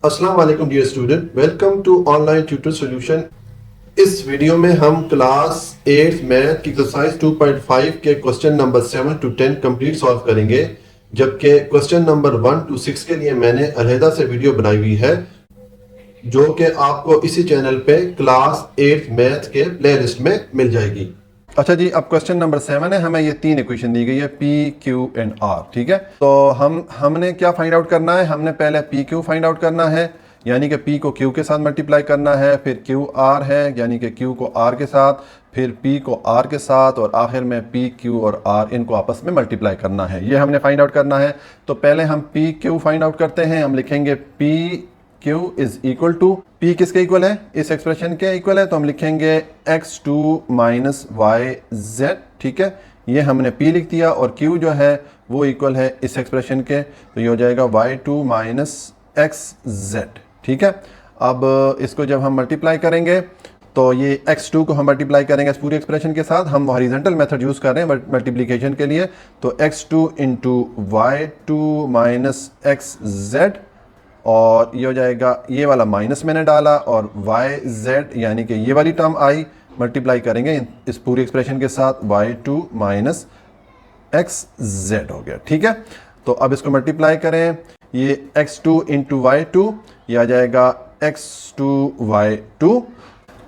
अस्सलाम वालेकुम dear student, welcome to online tutor solution. इस वीडियो में हम क्लास 8 मैथ की एक्सरसाइज 2.5 के question number 7 to 10 complete solve करेंगे, जबकि क्वेश्चन नंबर 1 to 6 के लिए मैंने अलहदा से वीडियो बनाई हुई है जो कि आपको इसी चैनल पे क्लास 8 मैथ के प्लेलिस्ट में मिल जाएगी। अच्छा जी, अब क्वेश्चन नंबर 7 है। हमें ये तीन इक्वेशन दी गई है, पी क्यू एंड आर। ठीक है, तो हमने क्या फाइंड आउट करना है? हमने पहले पी क्यू फाइंड आउट करना है, यानी कि पी को क्यू के साथ मल्टीप्लाई करना है, फिर क्यू आर है यानी कि क्यू को आर के साथ, फिर पी को आर के साथ, और आखिर में पी क्यू और आर इनको आपस में मल्टीप्लाई करना है। ये हमने फाइंड आउट करना है। तो पहले हम पी क्यू फाइंड आउट करते हैं। हम लिखेंगे P Q is equal to, P किसके इक्वल है? इस एक्सप्रेशन के इक्वल है, तो हम लिखेंगे x2 माइनस वाई जेड। ठीक है, ये हमने P लिख दिया, और Q जो है वो इक्वल है इस एक्सप्रेशन के, तो ये हो जाएगा y2 माइनस एक्स जेड। ठीक है, अब इसको जब हम मल्टीप्लाई करेंगे तो ये x2 को हम मल्टीप्लाई करेंगे इस पूरी एक्सप्रेशन के साथ। हम हॉरिजॉन्टल मेथड यूज़ कर रहे हैं मल्टीप्लिकेशन के लिए, तो x2 into y2 minus X Z, और ये हो जाएगा, ये वाला माइनस मैंने डाला, और वाई जेड यानी कि ये वाली टर्म आई, मल्टीप्लाई करेंगे इस पूरी एक्सप्रेशन के साथ, y2 माइनस एक्स जेड हो गया। ठीक है, तो अब इसको मल्टीप्लाई करें, ये x2 इंटू वाई टू, यह आ जाएगा x2 y2।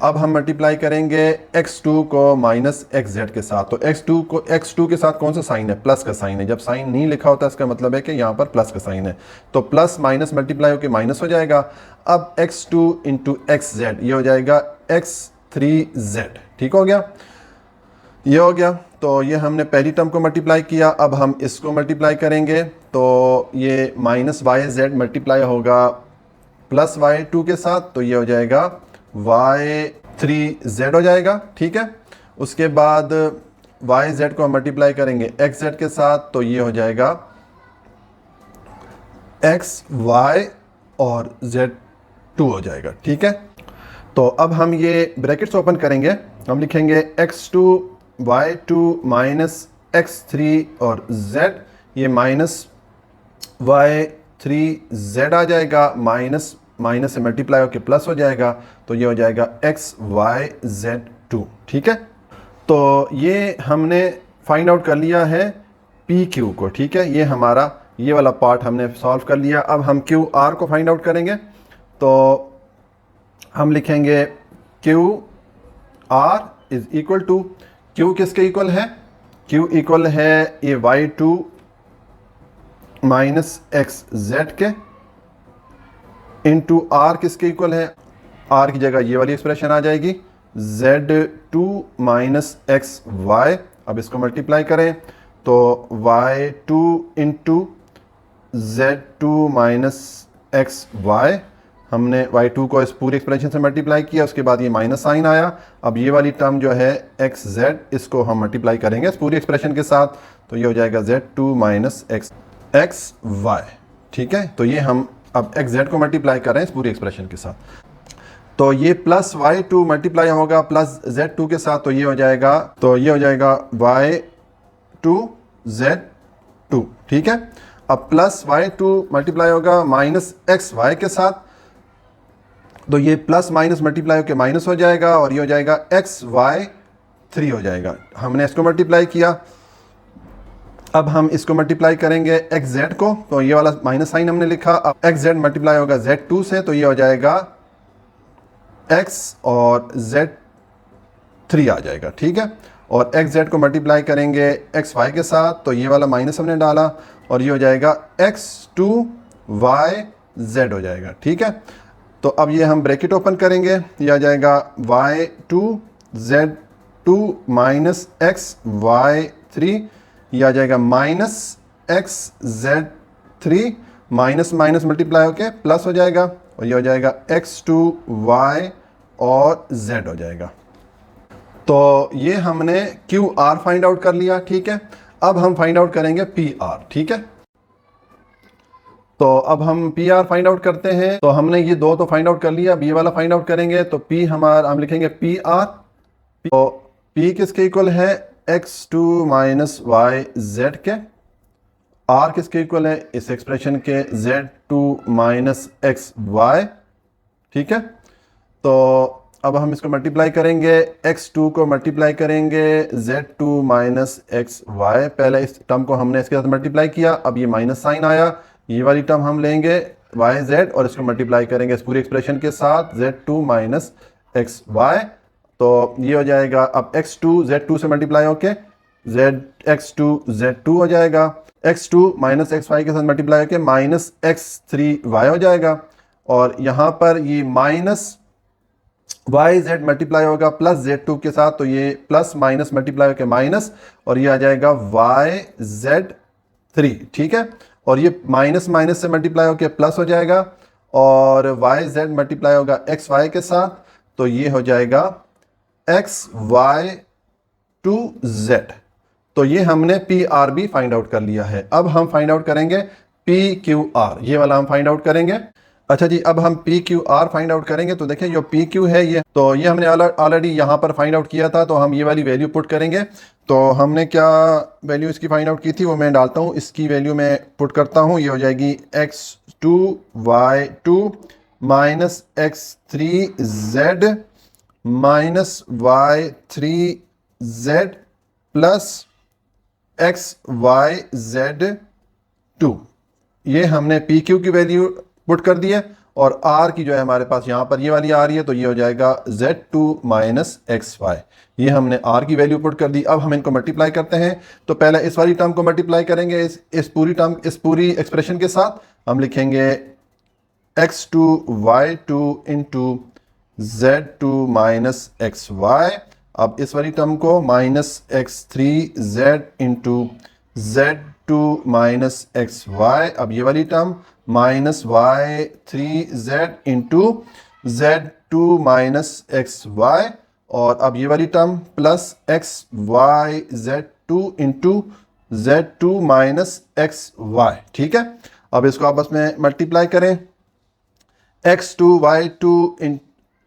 अब हम मल्टीप्लाई करेंगे x2 को माइनस एक्स जेड के साथ, तो x2 के साथ कौन सा साइन है? प्लस का साइन है। जब साइन नहीं लिखा होता इसका मतलब है कि यहाँ पर प्लस का साइन है, तो प्लस माइनस मल्टीप्लाई होकर माइनस हो जाएगा। अब x2 इंटू एक्स जेड, ये हो जाएगा x3z। ठीक हो गया, ये हो गया। तो ये हमने पहली टर्म को मल्टीप्लाई किया। अब हम इसको मल्टीप्लाई करेंगे, तो ये माइनस वाई जेड मल्टीप्लाई होगा प्लस y2 के साथ, तो ये हो जाएगा y3z हो जाएगा। ठीक है, उसके बाद yz को हम मल्टीप्लाई करेंगे xz के साथ, तो ये हो जाएगा xy और z2 हो जाएगा। ठीक है, तो अब हम ये ब्रैकेट्स ओपन करेंगे, हम लिखेंगे x2 y2 माइनस x3 और z, ये माइनस y3z आ जाएगा, माइनस माइनस से मल्टीप्लाई होकर प्लस हो जाएगा, तो ये हो जाएगा xyz2। ठीक है, तो ये हमने फाइंड आउट कर लिया है पी क्यू को। ठीक है, ये हमारा ये वाला पार्ट हमने सॉल्व कर लिया। अब हम क्यू आर को फाइंड आउट करेंगे, तो हम लिखेंगे Q R is equal to, Q किसके इक्वल है? क्यू इक्वल है ये y2 माइनस एक्स जेड के, इंटू आर किसके इक्वल है? आर की जगह ये वाली एक्सप्रेशन आ जाएगी, z2 माइनस एक्स वाई। अब इसको मल्टीप्लाई करें, तो y2 into z2 minus X Y, हमने y2 को इस पूरी एक्सप्रेशन से मल्टीप्लाई किया, उसके बाद ये माइनस साइन आया। अब ये वाली टर्म जो है एक्स जेड, इसको हम मल्टीप्लाई करेंगे इस पूरी एक्सप्रेशन के साथ, तो ये हो जाएगा z2 माइनस एक्स वाई। ठीक है, तो ये हम अब एक्स जेड को मल्टीप्लाई कर रहे हैं इस पूरी एक्सप्रेशन के साथ, तो ये प्लस y2 मल्टीप्लाई होगा प्लस z2 के साथ, तो ये हो जाएगा y2 z2। ठीक है, अब प्लस y2 मल्टीप्लाई होगा माइनस एक्स वाई के साथ, तो ये प्लस माइनस मल्टीप्लाई होकर माइनस हो जाएगा, और ये हो जाएगा xy3 हो जाएगा। हमने इसको मल्टीप्लाई किया, अब हम इसको मल्टीप्लाई करेंगे एक्स जेड को, तो ये वाला माइनस साइन हमने लिखा। अब एक्स जेड मल्टीप्लाई होगा z2 से, तो ये हो जाएगा x और z3 आ जाएगा। ठीक है, और एक्स जेड को मल्टीप्लाई करेंगे एक्स वाई के साथ, तो ये वाला माइनस हमने डाला, और ये हो जाएगा x2 y z हो जाएगा। ठीक है, तो अब ये हम ब्रैकेट ओपन करेंगे, ये आ जाएगा y2 z2 minus x y3, ये आ जाएगा minus X Z three, minus minus multiply होके प्लस हो जाएगा, और ये हो जाएगा x2 y और z हो जाएगा। तो ये हमने क्यू आर फाइंड आउट कर लिया। ठीक है, अब हम फाइंड आउट करेंगे पी आर। ठीक है, तो अब हम पी आर फाइंड आउट करते हैं। तो हमने ये दो तो फाइंड आउट कर लिया, अब ये वाला फाइंड आउट करेंगे, तो पी हमारा हम लिखेंगे पी आर, तो पी किसके इक्वल है? x2 माइनस वाई जेड के। आर किसके इक्वल है, इस एक्सप्रेशन के z2 माइनस एक्स वाई, ठीक है। तो अब हम इसको मल्टीप्लाई करेंगे, x2 को मल्टीप्लाई करेंगे z2 माइनस एक्स वाई, पहले इस टर्म को हमने इसके साथ मल्टीप्लाई किया, अब ये माइनस साइन आया, ये वाली टर्म हम लेंगे वाई जेड और इसको मल्टीप्लाई करेंगे इस पूरी एक्सप्रेशन के साथ z2 माइनस एक्स वाई, तो ये हो जाएगा अब x2 z2 से मल्टीप्लाई होके x2 z2 हो जाएगा, x2 माइनस एक्स वाई के साथ मल्टीप्लाई होके माइनस x3 y हो जाएगा, और यहाँ पर ये माइनस वाई जेड मल्टीप्लाई होगा प्लस z2 के साथ, तो ये प्लस माइनस मल्टीप्लाई होकर माइनस, और ये आ जाएगा वाई जेड 3, ठीक है। और ये माइनस माइनस से मल्टीप्लाई होकर प्लस हो जाएगा, और वाई जेड मल्टीप्लाई होगा एक्स वाई के साथ, तो ये हो जाएगा एक्स वाई टू जेड। तो ये हमने पी आर बी फाइंड आउट कर लिया है। अब हम फाइंड आउट करेंगे पी क्यू आर, ये वाला हम फाइंड आउट करेंगे। अच्छा जी, अब हम P Q are find out करेंगे, तो देखिए जो पी क्यू है ये, तो ये हमने ऑलरेडी यहाँ पर फाइंड आउट किया था, तो हम ये वाली वैल्यू पुट करेंगे। तो हमने क्या वैल्यू इसकी फाइंड आउट की थी वो मैं डालता हूँ, इसकी वैल्यू मैं पुट करता हूँ, ये हो जाएगी x2y2 minus x3z minus y3z plus xyz2। ये हमने पी क्यू की वैल्यू पुट कर दिया, और r की जो है हमारे पास यहाँ पर ये वाली आ रही है, तो ये हो जाएगा z2 माइनस एक्स वाई, ये हमने r की वैल्यू पुट कर दी। अब हम इनको मल्टीप्लाई करते हैं, तो पहले इस वाली टर्म को मल्टीप्लाई करेंगे इस पूरी टर्म, इस पूरी एक्सप्रेशन के साथ। हम लिखेंगे x2y2 into z2 minus X Y. अब इस वाली टर्म को minus x3z into z2 minus X Y. अब ये वाली term minus y3z into z2 minus X Y, और अब ये वाली term plus xyz2 into z2 minus X Y, ठीक है। अब इसको आपस में मल्टीप्लाई करें, x2y2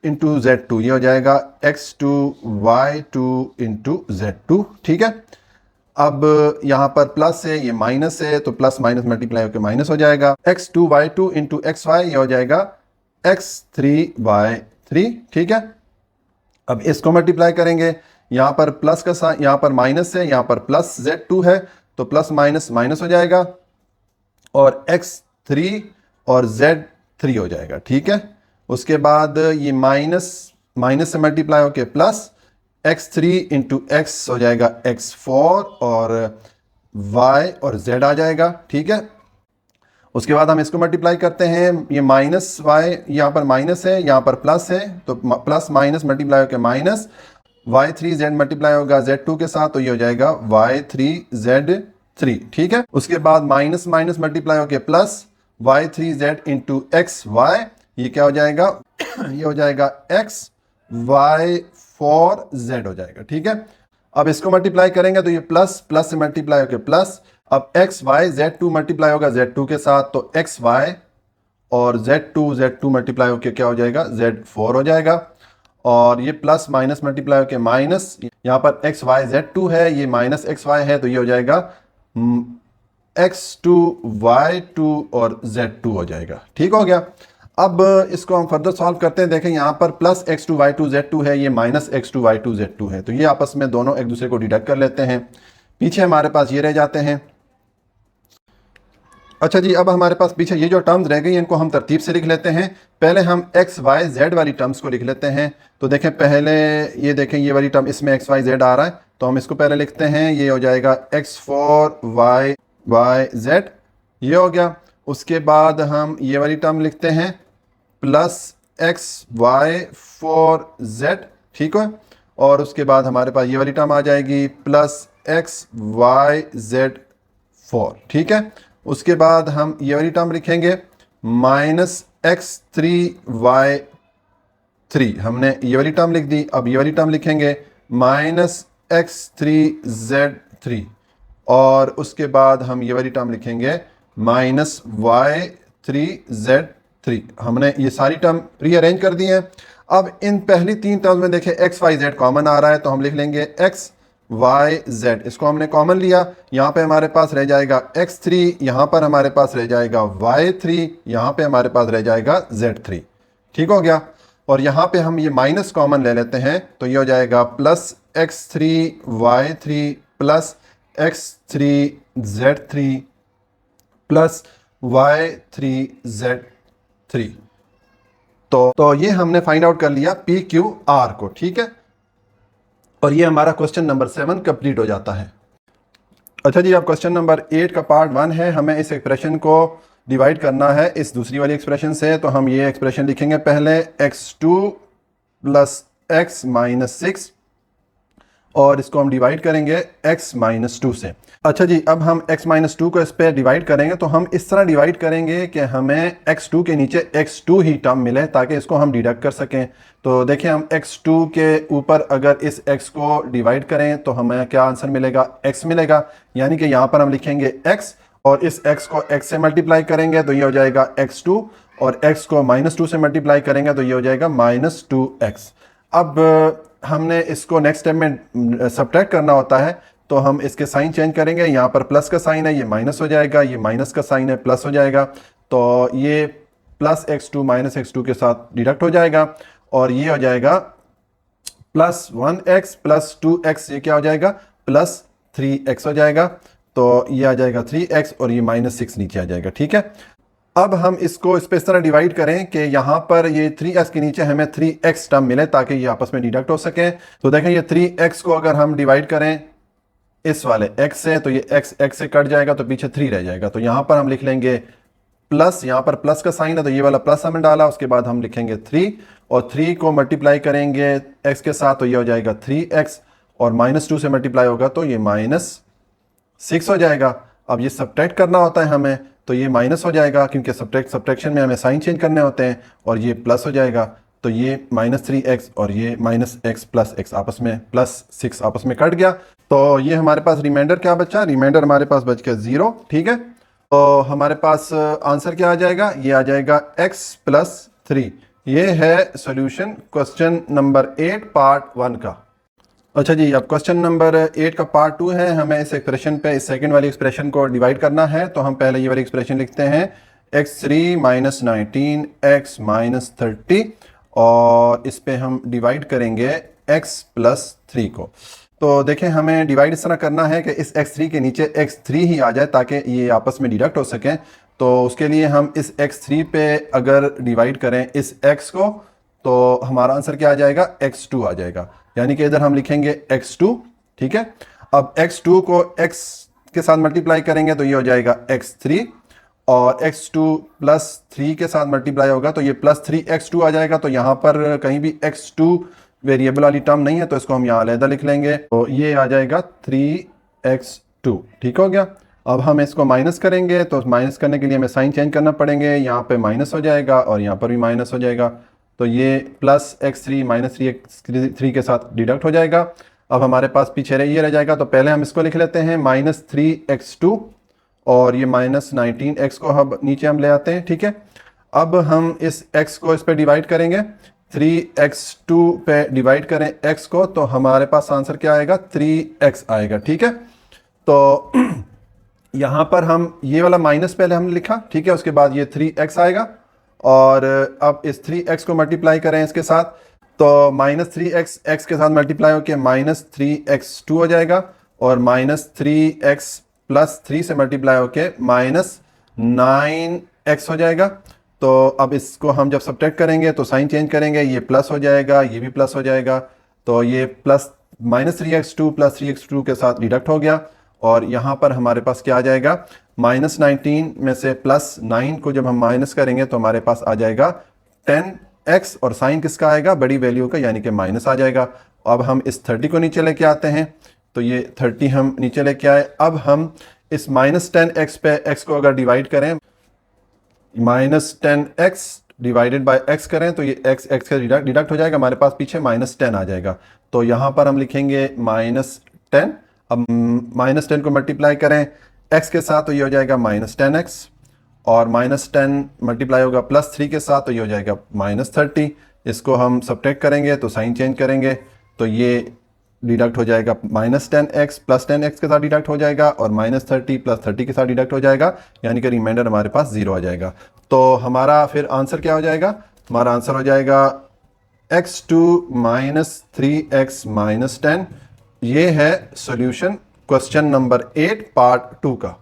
इंटू z2, ये हो जाएगा x2y2 इंटू z2, ठीक है। अब यहाँ पर प्लस है, ये माइनस है, तो प्लस माइनस मल्टीप्लाई होकर माइनस हो जाएगा, x2y2 इंटू एक्स वाई, ये हो जाएगा x3y3, ठीक है। अब इसको मल्टीप्लाई करेंगे, यहाँ पर प्लस का साइन, यहाँ पर माइनस है, यहाँ पर प्लस z2 है, तो प्लस माइनस माइनस हो जाएगा, और x3 और z3 हो जाएगा, ठीक है। उसके बाद ये माइनस माइनस से मल्टीप्लाई होकर प्लस x3 इंटू एक्स हो जाएगा x4, और y और z आ जाएगा, ठीक है। उसके बाद हम इसको मल्टीप्लाई करते हैं, ये माइनस y, यहाँ पर माइनस है, यहाँ पर प्लस है, तो प्लस माइनस मल्टीप्लाई होकर माइनस, y3z मल्टीप्लाई होगा z2 के साथ, तो ये हो जाएगा y3z3, ठीक है। उसके बाद माइनस माइनस मल्टीप्लाई होकर plus y3z into X Y, ये क्या हो जाएगा ये हो जाएगा xy4z हो जाएगा, ठीक है। अब इसको मल्टीप्लाई करेंगे, तो ये प्लस प्लस से मल्टीप्लाई होकर प्लस, अब xyz2 मल्टीप्लाई होगा z2 के साथ, तो xy और z2 मल्टीप्लाई होकर क्या हो जाएगा z4 हो जाएगा, और ये प्लस माइनस मल्टीप्लाई होकर माइनस, यहाँ पर xyz2 है, ये माइनस xy है, तो ये हो जाएगा x2y2 और z2 हो जाएगा, ठीक हो गया। अब इसको हम फर्दर सॉल्व करते हैं, देखें यहाँ पर प्लस x2y2 z2 है, ये माइनस x2y2 z2 है, तो ये आपस में दोनों एक दूसरे को डिडक्ट कर लेते हैं, पीछे हमारे पास ये रह जाते हैं। अच्छा जी, अब हमारे पास पीछे ये जो टर्म्स रह गई इनको हम तरतीब से लिख लेते हैं। पहले हम एक्स वाई जेड वाली टर्म्स को लिख लेते हैं, तो देखें पहले ये देखें ये वाली टर्म, इसमें एक्स वाई जेड आ रहा है, तो हम इसको पहले लिखते हैं, ये हो जाएगा x4 y z, ये हो गया। उसके बाद हम ये वाली टर्म लिखते हैं प्लस xy4z, ठीक है। और उसके बाद हमारे पास ये वाली टर्म आ जाएगी प्लस xyz4, ठीक है। उसके बाद हम ये वाली टर्म लिखेंगे माइनस x3y3, हमने ये वाली टर्म लिख दी। अब ये वाली टर्म लिखेंगे माइनस x3z3, और उसके बाद हम ये वाली टर्म लिखेंगे माइनस y3z3। हमने ये सारी टर्म रीअरेंज कर दी हैं। अब इन पहली तीन टर्म में देखें एक्स वाई जेड कॉमन आ रहा है, तो हम लिख लेंगे एक्स वाई जेड, इसको हमने कॉमन लिया, यहाँ पे हमारे पास रह जाएगा x3, यहाँ पर हमारे पास रह जाएगा y3, यहाँ पे हमारे पास रह जाएगा z3। ठीक हो गया। और यहाँ पे हम ये माइनस कॉमन ले लेते हैं, तो ये हो जाएगा plus x3 y3 plus x3 z3 plus y3 z3। तो ये हमने फाइंड आउट कर लिया पी क्यू आर को। ठीक है, और ये हमारा क्वेश्चन नंबर 7 कंप्लीट हो जाता है। अच्छा जी, अब क्वेश्चन नंबर 8 का पार्ट 1 है। हमें इस एक्सप्रेशन को डिवाइड करना है इस दूसरी वाली एक्सप्रेशन से। तो हम ये एक्सप्रेशन लिखेंगे पहले x2 प्लस x माइनस 6, और इसको हम डिवाइड करेंगे x माइनस 2 से। अच्छा जी, अब हम x माइनस 2 को इस पर डिवाइड करेंगे, तो हम इस तरह डिवाइड करेंगे कि हमें x2 के नीचे x2 ही टर्म मिले, ताकि इसको हम डिडक्ट कर सकें। तो देखिए, हम x2 के ऊपर अगर इस x को डिवाइड करें तो हमें क्या आंसर मिलेगा, x मिलेगा। यानी कि यहाँ पर हम लिखेंगे x, और इस x को x से मल्टीप्लाई करेंगे तो ये हो जाएगा x2, और x को माइनस 2 से मल्टीप्लाई करेंगे तो ये हो जाएगा माइनस 2x। अब हमने इसको नेक्स्ट स्टेप में सब्ट्रैक्ट करना होता है, तो हम इसके साइन चेंज करेंगे। यहाँ पर प्लस का साइन है, ये माइनस हो जाएगा, ये माइनस का साइन है, प्लस हो जाएगा। तो ये प्लस x2 माइनस x2 के साथ डिडक्ट हो जाएगा, और ये हो जाएगा प्लस 1x प्लस 2x, ये क्या हो जाएगा, प्लस 3x हो जाएगा। तो ये आ जाएगा 3x, और ये माइनस 6 नीचे आ जाएगा। ठीक है, अब हम इसको इस पे इस तरह डिवाइड करें कि यहाँ पर ये 3x के नीचे हमें 3x टर्म मिले, ताकि ये आपस में डिडक्ट हो सके। तो देखें, ये 3x को अगर हम डिवाइड करें इस वाले x से, तो ये x से कट जाएगा, तो पीछे 3 रह जाएगा। तो यहाँ पर हम लिख लेंगे प्लस, यहाँ पर प्लस का साइन है तो ये वाला प्लस हमने डाला, उसके बाद हम लिखेंगे 3, और 3 को मल्टीप्लाई करेंगे x के साथ तो ये हो जाएगा 3x, और माइनस 2 से मल्टीप्लाई होगा तो ये माइनस 6 हो जाएगा। अब ये सब्ट्रैक्ट करना होता है हमें, तो ये माइनस हो जाएगा, क्योंकि सब्ट्रैक्शन में हमें साइन चेंज करने होते हैं, और ये प्लस हो जाएगा। तो ये माइनस 3x और ये माइनस x प्लस x आपस में प्लस 6 आपस में कट गया। तो ये हमारे पास रिमाइंडर क्या बचा, रिमाइंडर हमारे पास बच गया 0। ठीक है, तो हमारे पास आंसर क्या आ जाएगा, ये आ जाएगा x प्लस 3। ये है सॉल्यूशन क्वेश्चन नंबर 8 पार्ट 1 का। अच्छा जी, अब क्वेश्चन नंबर 8 का पार्ट 2 है। हमें इस एक्सप्रेशन पे इस सेकंड वाली एक्सप्रेशन को डिवाइड करना है। तो हम पहले ये वाली एक्सप्रेशन लिखते हैं x3 माइनस 19 x माइनस 30, और इस पे हम डिवाइड करेंगे x प्लस 3 को। तो देखें, हमें डिवाइड इस तरह करना है कि इस x3 के नीचे x3 ही आ जाए, ताकि ये आपस में डिडक्ट हो सकें। तो उसके लिए हम इस x3 पे अगर डिवाइड करें इस x को, तो हमारा आंसर क्या आ जाएगा, x2 आ जाएगा। यानी कि इधर हम लिखेंगे x2। ठीक है, अब x2 को x के साथ मल्टीप्लाई करेंगे तो ये हो जाएगा x3, और x2 प्लस 3 के साथ मल्टीप्लाई होगा तो ये प्लस 3x2 आ जाएगा। तो यहाँ पर कहीं भी x2 वेरिएबल वाली टर्म नहीं है, तो इसको हम यहाँ अलग लिख लेंगे, तो ये आ जाएगा 3x2। ठीक हो गया। अब हम इसको माइनस करेंगे, तो माइनस करने के लिए हमें साइन चेंज करना पड़ेंगे। यहाँ पे माइनस हो जाएगा और यहाँ पर भी माइनस हो जाएगा, तो ये प्लस x3 माइनस 3x3 के साथ डिडक्ट हो जाएगा। अब हमारे पास पीछे ये रह जाएगा, तो पहले हम इसको लिख लेते हैं माइनस 3x2, और ये माइनस 19x को हम नीचे हम ले आते हैं। ठीक है, अब हम इस x को इस पे डिवाइड करेंगे, 3x2 पे डिवाइड करें x को, तो हमारे पास आंसर क्या आएगा, 3x आएगा। ठीक है, तो यहाँ पर हम ये वाला माइनस पहले हमने लिखा, ठीक है, उसके बाद ये 3x आएगा, और अब इस 3x को मल्टीप्लाई करें इसके साथ, तो माइनस 3x x के साथ मल्टीप्लाई होकर माइनस 3x2 हो जाएगा, और माइनस 3x प्लस 3 से मल्टीप्लाई होकर माइनस 9x हो जाएगा। तो अब इसको हम जब सब्ट्रैक्ट करेंगे तो साइन चेंज करेंगे, ये प्लस हो जाएगा, ये भी प्लस हो जाएगा, तो ये plus minus 3x2 plus 3x2 के साथ डिडक्ट हो गया। और यहाँ पर हमारे पास क्या आ जाएगा, माइनस 19 में से प्लस 9 को जब हम माइनस करेंगे तो हमारे पास आ जाएगा 10x, और साइन किसका आएगा, बड़ी वैल्यू का, यानी कि माइनस आ जाएगा। अब हम इस 30 को नीचे लेके आते हैं, तो ये 30 हम नीचे लेके आए। अब हम इस माइनस 10x पे x को अगर डिवाइड करें, minus 10x divided by x करें, तो ये x का डिडक्ट हो जाएगा, हमारे पास पीछे माइनस 10 आ जाएगा। तो यहाँ पर हम लिखेंगे माइनस 10। अब माइनस 10 को मल्टीप्लाई करें x के साथ, तो ये हो जाएगा माइनस 10x, और माइनस 10 मल्टीप्लाई होगा प्लस 3 के साथ, तो ये हो जाएगा माइनस 30। इसको हम सब्ट्रैक्ट करेंगे तो साइन चेंज करेंगे, तो ये डिडक्ट हो जाएगा -10x प्लस 10x के साथ डिडक्ट हो जाएगा, और -30 प्लस 30 के साथ डिडक्ट हो जाएगा, यानी कि रिमाइंडर हमारे पास 0 आ जाएगा। तो हमारा फिर आंसर क्या हो जाएगा? हमारा आंसर हो जाएगा x2 -3x -10। ये है सॉल्यूशन क्वेश्चन नंबर 8 पार्ट 2 का।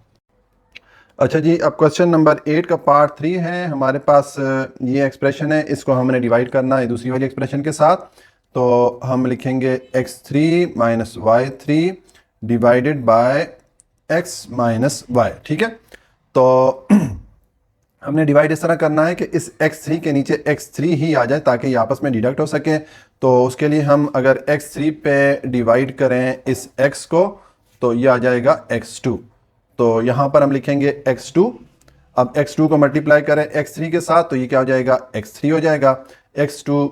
अच्छा जी, अब क्वेश्चन नंबर 8 का पार्ट 3 है हमारे पास। ये एक्सप्रेशन है, इसको हमने डिवाइड करना है दूसरी वाली एक्सप्रेशन के साथ। तो हम लिखेंगे x3 -y3 divided by x -y। ठीक है, तो हमने डिवाइड इस तरह करना है कि इस x3 के नीचे x3 ही आ जाए ताकि ये आपस में डिडक्ट हो सके। तो उसके लिए हम अगर x3 पे डिवाइड करें इस x को, तो ये आ जाएगा x2। तो यहाँ पर हम लिखेंगे x2। अब x2 को मल्टीप्लाई करें x3 के साथ, तो ये क्या हो जाएगा? x3 हो जाएगा। x2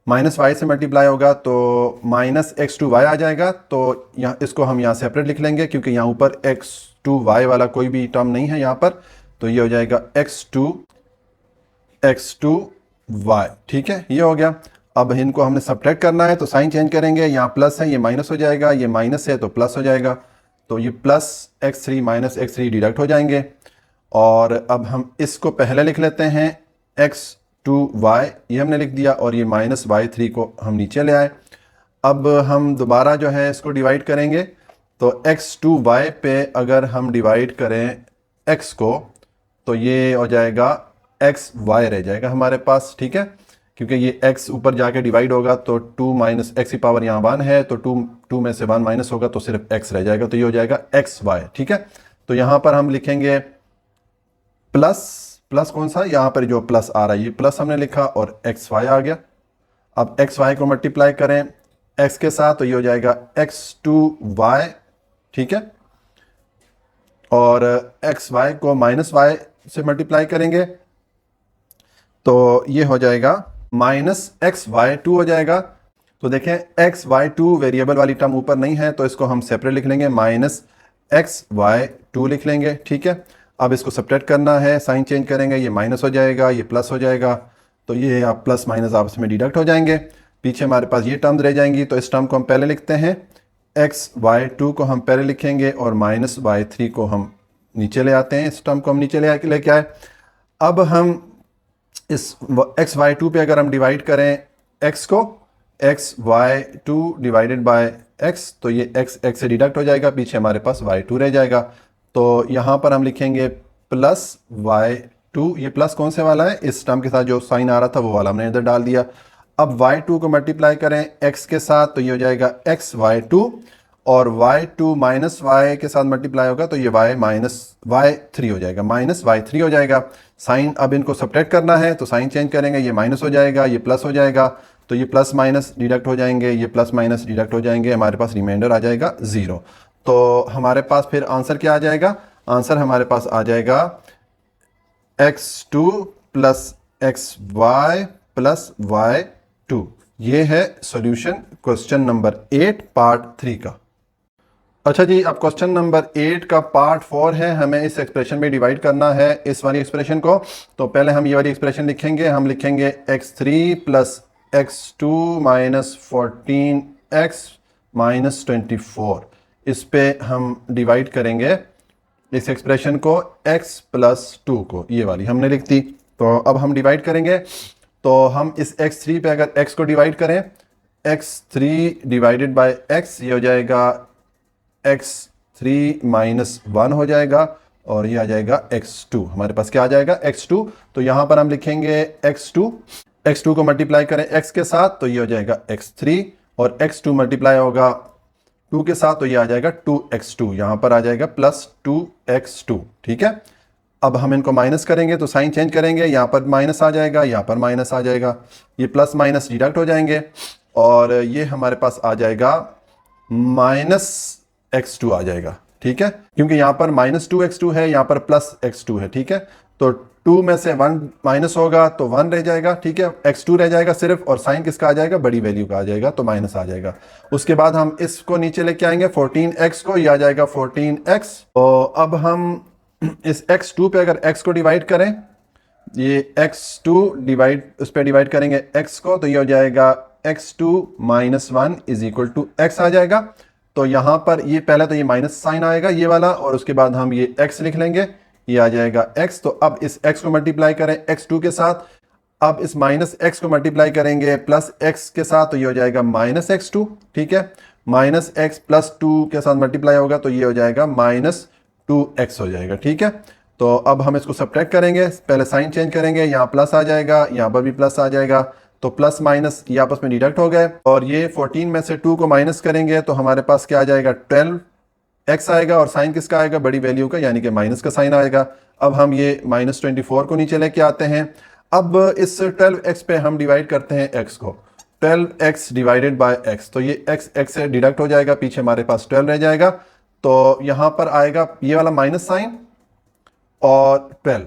-y से मल्टीप्लाई होगा तो -x2y आ जाएगा। तो यहाँ इसको हम यहाँ सेपरेट लिख लेंगे क्योंकि यहाँ ऊपर x2y वाला कोई भी टर्म नहीं है यहाँ पर। तो ये हो जाएगा x2y। ठीक है, ये हो गया। अब इनको हमने सब्ट्रैक्ट करना है तो साइन चेंज करेंगे, यहाँ प्लस है ये माइनस हो जाएगा, ये माइनस है तो प्लस हो जाएगा। तो ये plus x3 minus x3 deduct हो जाएंगे। और अब हम इसको पहले लिख लेते हैं x2y, ये हमने लिख दिया, और ये -y3 को हम नीचे ले आए। अब हम दोबारा जो है इसको डिवाइड करेंगे। तो x2y पे अगर हम डिवाइड करें x को, तो ये हो जाएगा xy रह जाएगा हमारे पास। ठीक है, क्योंकि ये x ऊपर जाके डिवाइड होगा तो 2 माइनस x की पावर यहाँ 1 है, तो 2 में से 1 माइनस होगा तो सिर्फ x रह जाएगा, तो ये हो जाएगा xy। ठीक है, तो यहाँ पर हम लिखेंगे प्लस कौन सा? यहाँ पर जो प्लस आ रहा है ये प्लस हमने लिखा और xy आ गया। अब xy को मल्टीप्लाई करें x के साथ, तो ये हो जाएगा x2y। ठीक है, और xy को -y से मल्टीप्लाई करेंगे तो ये हो जाएगा -xy2 हो जाएगा। तो देखें xy2 वेरिएबल वाली टर्म ऊपर नहीं है, तो इसको हम सेपरेट लिख लेंगे, -xy2 लिख लेंगे। ठीक है, अब इसको सब्ट्रैक्ट करना है, साइन चेंज करेंगे, ये माइनस हो जाएगा, ये प्लस हो जाएगा। तो ये आप प्लस माइनस आपस में डिडक्ट हो जाएंगे, पीछे हमारे पास ये टर्म रह जाएंगी। तो इस टर्म को हम पहले लिखते हैं, xy2 को हम पहले लिखेंगे और -y3 को हम नीचे ले आते हैं। इस टर्म को हम नीचे लेके आए। अब हम इस xy2 पे अगर हम डिवाइड करें x को, xy2 डिवाइडेड बाय x, तो ये x से डिडक्ट हो जाएगा, पीछे हमारे पास y2 रह जाएगा। तो यहाँ पर हम लिखेंगे प्लस y2। ये प्लस कौन से वाला है? इस टर्म के साथ जो साइन आ रहा था वो वाला हमने इधर डाल दिया। अब y2 को मल्टीप्लाई करें x के साथ, तो ये हो जाएगा xy2, और y2 माइनस y के साथ मल्टीप्लाई होगा तो ये y माइनस y3 हो जाएगा, -y3 हो जाएगा। साइन अब इनको सब्ट्रैक्ट करना है तो साइन चेंज करेंगे, ये माइनस हो जाएगा, ये प्लस हो जाएगा, तो ये प्लस माइनस डिडक्ट हो जाएंगे, ये प्लस माइनस डिडक्ट हो जाएंगे, हमारे पास रिमाइंडर आ जाएगा 0। तो हमारे पास फिर आंसर क्या आ जाएगा? आंसर हमारे पास आ जाएगा x2 plus xy plus y2। ये है सॉल्यूशन क्वेश्चन नंबर 8 पार्ट 3 का। अच्छा जी, अब क्वेश्चन नंबर 8 का पार्ट 4 है। हमें इस एक्सप्रेशन में डिवाइड करना है इस वाली एक्सप्रेशन को। तो पहले हम ये वाली एक्सप्रेशन लिखेंगे, हम लिखेंगे x3 plus x2 minus 14x minus 24। इस पे हम डिवाइड करेंगे इस एक्सप्रेशन को x प्लस 2 को, ये वाली हमने लिख दी। तो अब हम डिवाइड करेंगे, तो हम इस x3 पे अगर x को डिवाइड करें, x3 डिवाइडेड बाय x, ये हो जाएगा x3 माइनस 1 हो जाएगा, और ये आ जाएगा x2। हमारे पास क्या आ जाएगा? x2। तो यहाँ पर हम लिखेंगे x2 को मल्टीप्लाई करें x के साथ, तो ये हो जाएगा x3, और x2 मल्टीप्लाई होगा 2 के साथ, तो ये आ जाएगा 2x2। यहाँ पर आ जाएगा प्लस 2x2। ठीक है, अब हम इनको माइनस करेंगे तो साइन चेंज करेंगे, यहाँ पर माइनस आ जाएगा, यहाँ पर माइनस आ जाएगा, ये प्लस माइनस डिडक्ट हो जाएंगे, और ये हमारे पास आ जाएगा -x2 आ जाएगा। ठीक है, क्योंकि यहाँ पर -2x2 है, यहाँ पर +x2 है। ठीक है, तो 2 में से 1 माइनस होगा तो 1 रह जाएगा। ठीक है, x2 रह जाएगा सिर्फ, और साइन किसका आ जाएगा? बड़ी वैल्यू का आ जाएगा, तो माइनस आ जाएगा। उसके बाद हम इसको नीचे लेके आएंगे 14x को, ये आ जाएगा 14x। तो अब हम इस x2 पे अगर x को डिवाइड करें, ये x2 डिवाइड उस पर डिवाइड करेंगे x को, तो ये हो जाएगा x2 minus 1 is equal to x आ जाएगा। तो यहाँ पर ये पहले तो ये माइनस साइन आएगा ये वाला, और उसके बाद हम ये x लिख लेंगे, ये आ जाएगा x। तो अब इस x को मल्टीप्लाई करें x2 के साथ, अब इस माइनस x को मल्टीप्लाई करेंगे प्लस x के साथ, तो ये हो जाएगा माइनस x2, ठीक है। माइनस x प्लस 2 के साथ मल्टीप्लाई होगा तो ये हो जाएगा माइनस 2x हो जाएगा, ठीक है। तो अब हम इसको सब्ट्रैक्ट करेंगे, पहले साइन चेंज करेंगे, यहाँ प्लस आ जाएगा, यहाँ पर भी प्लस आ जाएगा, तो प्लस माइनस ये आपस में डिडक्ट हो गए। और ये 14 में से 2 को माइनस करेंगे तो हमारे पास क्या आ जाएगा, 12x आएगा, और साइन किसका आएगा, बड़ी वैल्यू का, यानी कि माइनस का साइन आएगा। अब हम ये माइनस 24 को नीचे लेके आते हैं। अब इस 12x पे हम डिवाइड करते हैं x को, 12x डिवाइडेड बाय x, तो ये x से डिडक्ट हो जाएगा, पीछे हमारे पास 12 रह जाएगा। तो यहाँ पर आएगा ये वाला माइनस साइन और 12,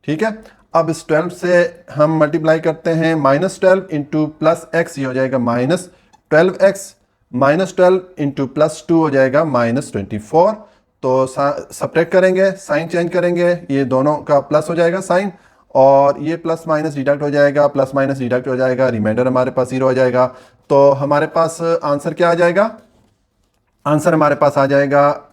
ठीक है। अब इस 12 से हम मल्टीप्लाई करते हैं, माइनस 12 इंटू प्लस एक्स, ये हो जाएगा minus 12x, minus 12 into plus 2 हो जाएगा माइनस 24। तो सब्ट्रैक्ट करेंगे, साइन चेंज करेंगे, ये दोनों का प्लस हो जाएगा साइन, और ये प्लस माइनस डिडक्ट हो जाएगा, प्लस माइनस डिडक्ट हो जाएगा, रिमाइंडर हमारे पास 0 हो जाएगा। तो हमारे पास आंसर क्या आ जाएगा, आंसर हमारे पास आ जाएगा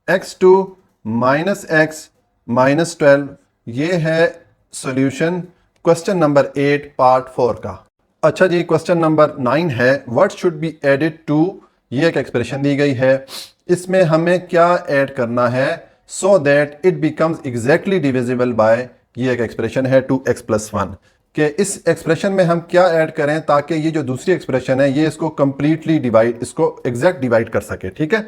x2 माइनस x माइनस 12। ये है सॉल्यूशन क्वेश्चन नंबर 8 पार्ट 4 का। अच्छा जी, क्वेश्चन नंबर 9 है, what should be added to, ये एक एक्सप्रेशन दी गई है, इसमें हमें क्या ऐड करना है so that it becomes exactly divisible by, ये एक एक्सप्रेशन है 2x प्लस 1, कि इस एक्सप्रेशन में हम क्या ऐड करें ताकि ये जो दूसरी एक्सप्रेशन है ये इसको कंप्लीटली डिवाइड, इसको एग्जैक्ट डिवाइड कर सके, ठीक है।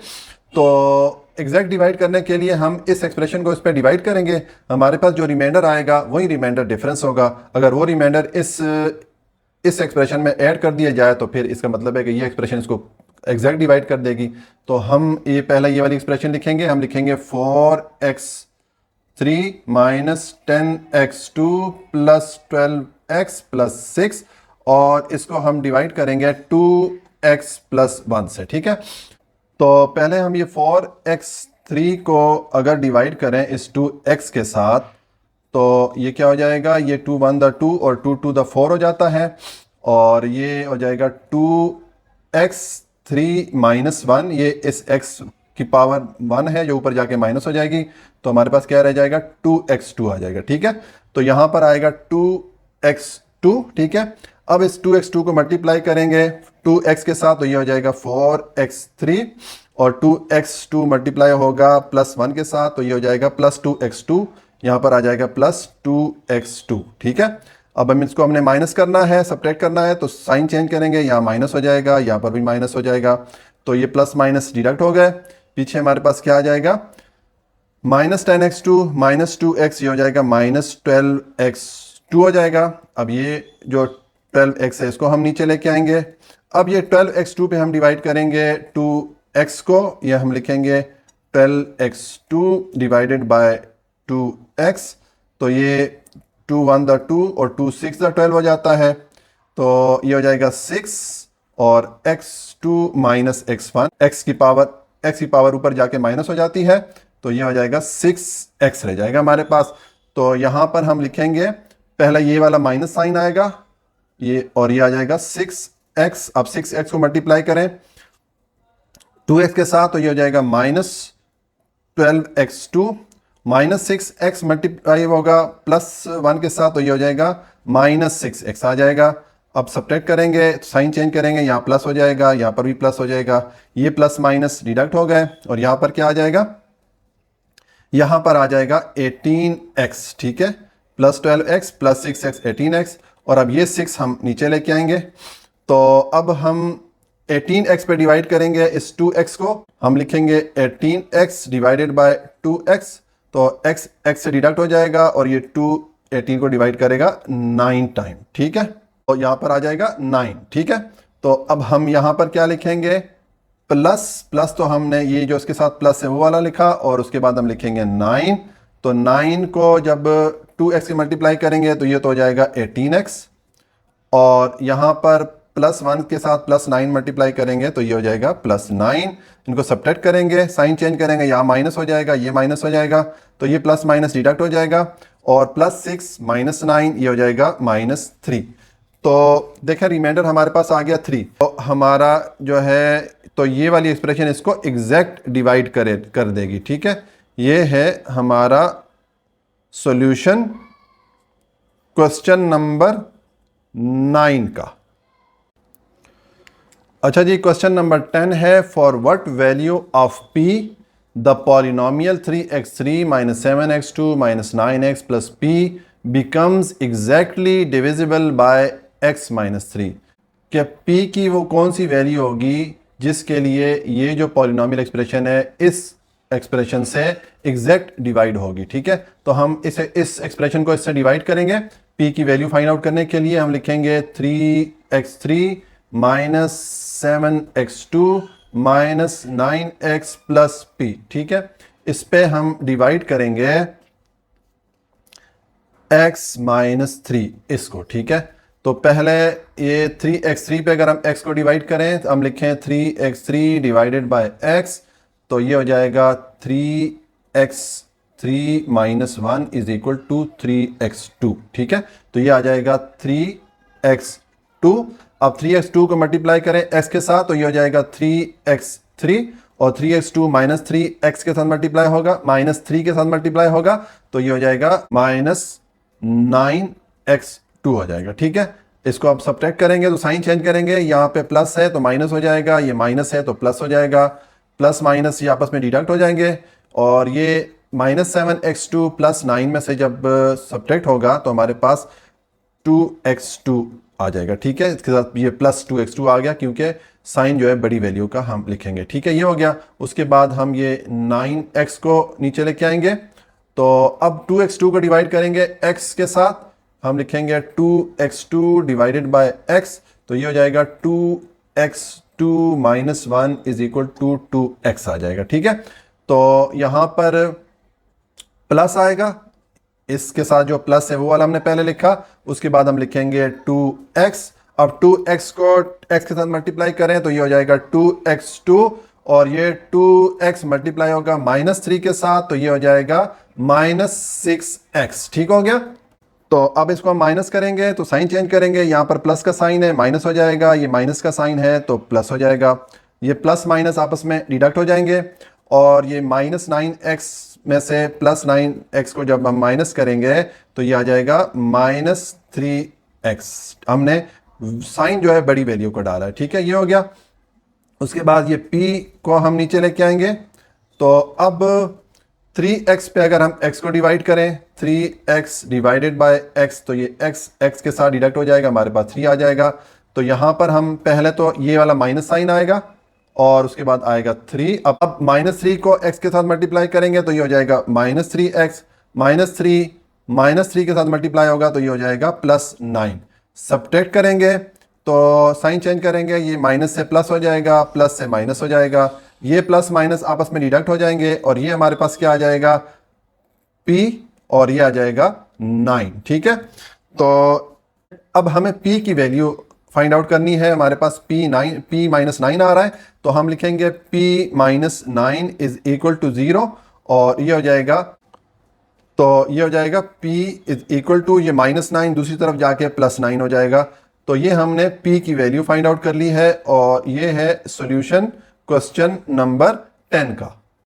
तो एग्जैक्ट डिवाइड करने के लिए हम इस एक्सप्रेशन को इस पर डिवाइड करेंगे, हमारे पास जो रिमाइंडर आएगा वही रिमाइंडर डिफरेंस होगा। अगर वो रिमाइंडर इस एक्सप्रेशन में ऐड कर दिया जाए तो फिर इसका मतलब है कि ये एक्सप्रेशन इसको एग्जैक्ट डिवाइड कर देगी। तो हम ये पहला ये वाली एक्सप्रेशन लिखेंगे, हम लिखेंगे 4x3 minus 10x2 plus 12x plus 6, और इसको हम डिवाइड करेंगे 2x प्लस 1 से, ठीक है। तो पहले हम ये 4x3 को अगर डिवाइड करें इस 2x के साथ तो ये क्या हो जाएगा, ये 2 1 द 2 और 2 2 द 4 हो जाता है, और ये हो जाएगा 2x3 माइनस 1, ये इस x की पावर 1 है जो ऊपर जाके माइनस हो जाएगी, तो हमारे पास क्या रह जाएगा 2x2 आ जाएगा, ठीक है। तो यहाँ पर आएगा 2x2, ठीक है। अब इस 2x2 को मल्टीप्लाई करेंगे 2x के साथ, तो ये हो जाएगा 4x3, और 2x2 मल्टीप्लाई होगा प्लस 1 के साथ, तो ये हो जाएगा प्लस 2x2, यहाँ पर आ जाएगा प्लस 2x2, ठीक है। अब हम इसको हमने माइनस करना है, सब्ट्रैक्ट करना है, तो साइन चेंज करेंगे, यहाँ माइनस हो जाएगा, यहाँ पर भी माइनस हो जाएगा, तो ये प्लस माइनस डिडक्ट हो गए, पीछे हमारे पास क्या आ जाएगा, माइनस 10x2 माइनस 2x, ये हो जाएगा माइनस 12x2 हो जाएगा। अब ये जो 12x है इसको हम नीचे लेके आएंगे, अब ये 12x2 पे हम डिवाइड करेंगे 2x को, ये हम लिखेंगे 12x2 डिवाइडेड बाय 2x, तो ये 2 1 द 2 और 2 6 द 12 हो जाता है, तो ये हो जाएगा 6 और x2 माइनस x1, x की पावर ऊपर जाके माइनस हो जाती है, तो ये हो जाएगा 6x रह जाएगा हमारे पास। तो यहाँ पर हम लिखेंगे, पहला ये वाला माइनस साइन आएगा, ये और ये आ जाएगा 6x। अब 6x को मल्टीप्लाई करें 2x के साथ, तो ये हो जाएगा minus 12x2, minus 6x multiply होगा प्लस 1 के साथ, तो ये हो जाएगा माइनस 6x आ जाएगा। अब सब्ट्रैक्ट करेंगे, साइन चेंज करेंगे, यहाँ प्लस हो जाएगा, यहाँ पर भी प्लस हो जाएगा, ये प्लस माइनस डिडक्ट हो गए, और यहाँ पर क्या आ जाएगा, यहाँ पर आ जाएगा 18x, ठीक है, plus 12x plus 6x 18x, और अब ये 6 हम नीचे लेके आएंगे, तो अब हम 18x पे डिवाइड करेंगे इस 2x को, हम लिखेंगे 18x डिवाइडेड बाय 2x, तो x से डिडक्ट हो जाएगा, और ये 2 18 को डिवाइड करेगा 9 टाइम, ठीक है, तो यहाँ पर आ जाएगा 9, ठीक है। तो अब हम यहाँ पर क्या लिखेंगे, प्लस तो हमने ये जो इसके साथ प्लस है वो वाला लिखा, और उसके बाद हम लिखेंगे 9, तो 9 को जब 2x से मल्टीप्लाई करेंगे तो ये तो हो जाएगा 18x, और यहाँ पर प्लस 1 के साथ प्लस 9 मल्टीप्लाई करेंगे तो ये हो जाएगा प्लस 9, इनको सब्ट्रैक्ट करेंगे, साइन चेंज करेंगे, यहाँ माइनस हो जाएगा, ये माइनस हो जाएगा, तो ये प्लस माइनस डिडक्ट हो जाएगा, और प्लस 6 माइनस 9 ये हो जाएगा माइनस 3। तो देखें रिमाइंडर हमारे पास आ गया 3, तो हमारा जो है तो ये वाली एक्सप्रेशन इसको एग्जैक्ट डिवाइड कर देगी। ठीक है, ये है हमारा सॉल्यूशन क्वेश्चन नंबर 9 का। अच्छा जी, क्वेश्चन नंबर 10 है, for what value of p the polynomial 3x3 - 7x2 - 9x plus p becomes exactly divisible by x - 3। क्या p की वो कौन सी वैल्यू होगी जिसके लिए ये जो पॉलिनोमियल एक्सप्रेशन है इस एक्सप्रेशन से एग्जैक्ट डिवाइड होगी। ठीक है, तो हम इस एक्सप्रेशन को इससे डिवाइड करेंगे। p की वैल्यू फाइंड आउट करने के लिए हम लिखेंगे 3x3 - 7x2 - 9x plus p। ठीक है, इस पे हम डिवाइड करेंगे x - 3 इसको। ठीक है, तो पहले ये 3x3 पे अगर हम x को डिवाइड करें तो हम लिखें 3x3 डिवाइडेड बाय x, तो ये हो जाएगा 3x3 - 1 is equal to 3x2। ठीक है, तो ये आ जाएगा 3x2। अब 3x2 को मल्टीप्लाई करें x के साथ तो ये हो जाएगा 3x3, और 3x2 - 3x के साथ मल्टीप्लाई होगा, -3 के साथ मल्टीप्लाई होगा, तो ये हो जाएगा -9x2 हो जाएगा। ठीक है, इसको आप सब्ट्रैक्ट करेंगे तो साइन चेंज करेंगे, यहाँ पे प्लस है तो माइनस हो जाएगा, ये माइनस है तो प्लस हो जाएगा, प्लस माइनस ये आपस में डिडक्ट हो जाएंगे, और ये -7x2 + 9 में से जब सब्ट्रैक्ट होगा तो हमारे पास 2x2 आ जाएगा। ठीक है, इसके साथ ये प्लस 2x2 आ गया क्योंकि साइन जो है बड़ी वैल्यू का हम लिखेंगे। ठीक है, ये हो गया। उसके बाद हम ये 9x को नीचे लेके आएंगे, तो अब 2x2 को डिवाइड करेंगे x के साथ, हम लिखेंगे 2x2 डिवाइडेड बाय x, तो ये हो जाएगा 2x2 - 1 is equal to 2x आ जाएगा। ठीक है, तो यहाँ पर प्लस आएगा, इसके साथ जो प्लस है वो वाला हमने पहले लिखा, उसके बाद हम लिखेंगे 2x। अब 2x को x के साथ मल्टीप्लाई करें तो ये हो जाएगा 2x2, और ये 2x मल्टीप्लाई होगा -3 के साथ, तो ये हो जाएगा -6x। ठीक हो गया, तो अब इसको हम माइनस करेंगे तो साइन चेंज करेंगे, यहाँ पर प्लस का साइन है माइनस हो जाएगा, ये माइनस का साइन है तो प्लस हो जाएगा, ये प्लस माइनस आपस में डिडक्ट हो जाएंगे, और ये -9x में से +9x को जब हम माइनस करेंगे तो ये आ जाएगा -3x। हमने साइन जो है बड़ी वैल्यू को डाला है। ठीक है, ये हो गया। उसके बाद ये p को हम नीचे लेके आएंगे, तो अब 3x पे अगर हम x को डिवाइड करें, 3x डिवाइडेड बाय x, तो ये x के साथ डिडक्ट हो जाएगा, हमारे पास 3 आ जाएगा। तो यहाँ पर हम पहले तो ये वाला माइनस साइन आएगा और उसके बाद आएगा 3। अब -3 को x के साथ मल्टीप्लाई करेंगे तो ये हो जाएगा -3x, -3 के साथ मल्टीप्लाई होगा तो ये हो जाएगा +9। सब्ट्रैक्ट करेंगे तो साइन चेंज करेंगे, ये माइनस से प्लस हो जाएगा, प्लस से माइनस हो जाएगा, ये प्लस माइनस आपस में डिडक्ट हो जाएंगे, और ये हमारे पास क्या आ जाएगा p, और ये आ जाएगा 9। ठीक है, तो अब हमें p की वैल्यू फाइंड आउट करनी है। हमारे पास p -9 आ रहा है, तो हम लिखेंगे p - 9 इज इक्वल टू 0, और ये हो जाएगा, तो ये हो जाएगा p इज इक्वल टू ये -9 दूसरी तरफ जाके +9 हो जाएगा। तो ये हमने p की वैल्यू फाइंड आउट कर ली है, और ये है सॉल्यूशन क्वेश्चन नंबर 10 का।